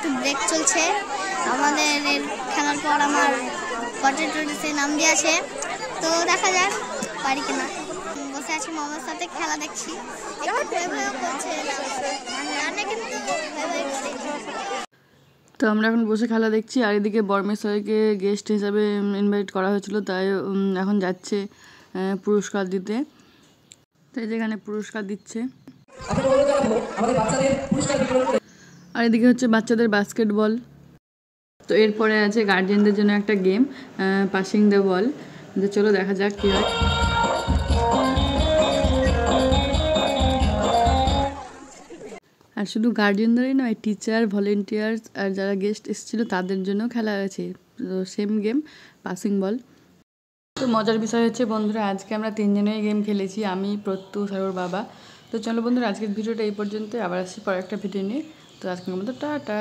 একটু ব্রেক চলছে। আমাদের খেলার পর আমার কোয়ার্টার নাম দিয়ে আছে, তো দেখা যাক পারি কিনা। বসে আছি মামার সাথে খেলা দেখছি, একটু ভয় ভয় করছে, জানে কিন্তু ভয় ভয় করে। তো আমরা এখন বসে খেলা দেখছি, আর এদিকে বরমেশাইকে গেস্ট হিসাবে ইনভাইট করা হয়েছিল, তাই এখন যাচ্ছে পুরস্কার দিতে। তো যেখানে পুরস্কার দিচ্ছে, আর এদিকে হচ্ছে বাচ্চাদের বাস্কেটবল। তো এরপরে আছে গার্জিয়ানদের জন্য একটা গেম, পাসিং দ্য বল। তো চলো দেখা যাক কী হয়। আর শুধু গার্জিয়ানদেরই নয়, টিচার, ভলেন্টিয়ার্স আর যারা গেস্ট এসেছিলো তাদের জন্য খেলা হয়েছে। তো সেম গেম, পাসিং বল। তো মজার বিষয় হচ্ছে বন্ধুরা, আজকে আমরা 3 জনেই গেম খেলেছি, আমি, প্রত্যুষ আর ওর বাবা। তো চলো বন্ধুরা, আজকের ভিডিওটা এই পর্যন্ত, আবার আসছি পরে একটা ভিডিও নিয়ে। তো আজকের মতো টাটা।